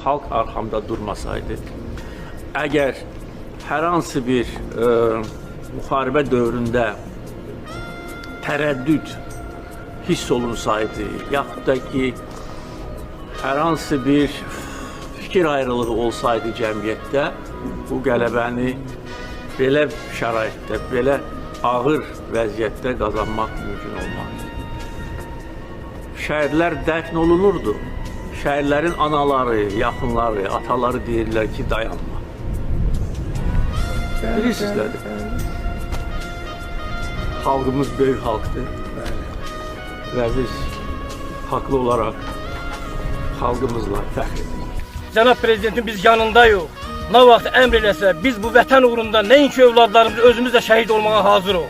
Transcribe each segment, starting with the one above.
Halk arxamda durmasaydı, əgər hər hansı bir müharibə dövründə tərəddüd hiss olunsaydı, yaxud da ki, hər hansı bir fikir ayrılığı olsaydı cəmiyyətdə, bu qələbəni belə şəraitdə, belə ağır vəziyyətdə qazanmaq mümkün olmazdı. Şəhidlər dəfn olunurdu. Şəhidlərin anaları, yaxınları, ataları deyirlər ki, dayanma. Bilirsiniz nədir? Xalqımız böyük xalqdır. Və biz haqlı olaraq xalqımızla fəxr edirik. Cənab Prezidentin biz yanındayıq. Nə vaxt əmr eləsə, biz bu vətən uğrunda nəinki övladlarımızı özümüz də şəhid olmağa hazırıq.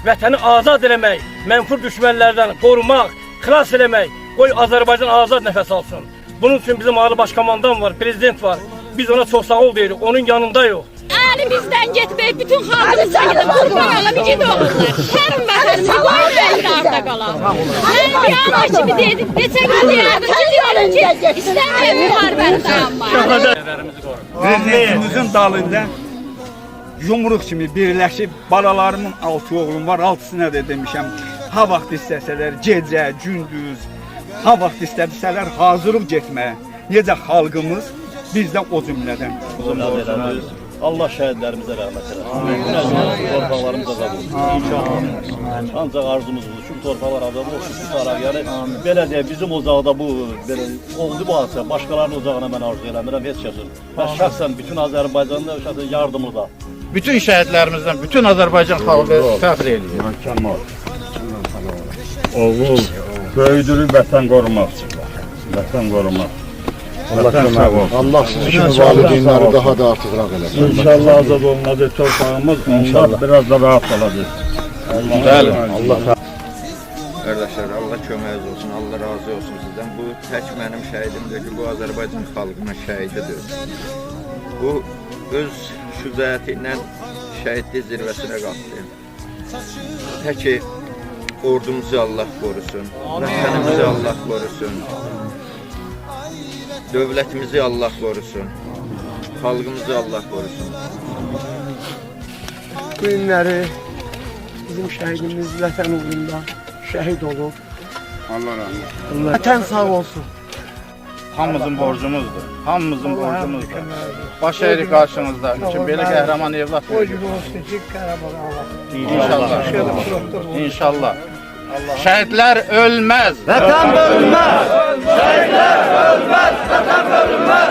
Vətəni azad eləmək, mənfur düşmənlərdən qorumaq, xilas eləmək, qoy Azərbaycan azad nəfəs alsın. Bunun üçün bizim Ali Başkomandan var, Prezident var. Biz ona çox sağ ol deyirik, onun yanındayıq. Yani bizden gitmeyi bütün halkımız çekilip kurban alıp iki doğurlar. Her vətənimizə qoy bəyir arda qalan. Ben bir ana kimi dedim, neçə gün deyərdim ki, istəməyəm müharibəni dayanmayı. Prezidentimizin dalında yumruq kimi birləşib, balalarımın 6 oğlum var, 6'sına da demişəm. Ha vaxt istəsələr, gecə, gündüz, ha vaxt istəsələr hazırıq getməyə. Necə xalqımız, biz də o cümlədən. Allah şəhidlərimizə rəhmət eləsin. Torpaqlarımıza qabul. İnşallah. Ancaq arzumuz budur. Şu torpaqlar adamı olsun, tutaraq. Yəni, belə deyək, bizim ocaqda bu, oldu bu hadisə. Başqalarının ocağına mən arzu eləmirəm, heç kəsin. Və şəxsən bütün Azərbaycanda yardımı da. Bütün şəhidlərimizdən, bütün Azərbaycan xalqı fəxr edir. Oğul, böyüdürü vətən qorumaq. Vətən qorumaq. Allah sizi kimi valideynləri daha da artıqraq eləsin. İnşallah azad olmadı torpağımız, onlar biraz da rahat olacaq. Bəli, Allah Kardeşler, Allah köməyiniz olsun, Allah razı olsun sizden. Bu tək mənim şəhidimdir ki, bu Azərbaycan xalqının şəhididir. Bu öz şücaəti ilə şəhidlik zirvəsinə qalxdı. Təki ordumuzu Allah qorusun, vətənimizi Allah qorusun. Dövlətimizi Allah qorusun, xalqımızı Allah qorusun. Bu günləri bizim şəhidimiz vətən uğrunda şəhid olub. Allah rahmet eylesin. Vətən sağ olsun. hamımızın borcumuzdur. Hamımızın borcumuzdur. Baş əyirik qarşınızda. Çünki belə qəhrəman evlat verir. İnşallah. İnşallah. Şəhidlər ölməz. Vətən bölünməz. Şəhidlər ölməz. Vətən bölünməz.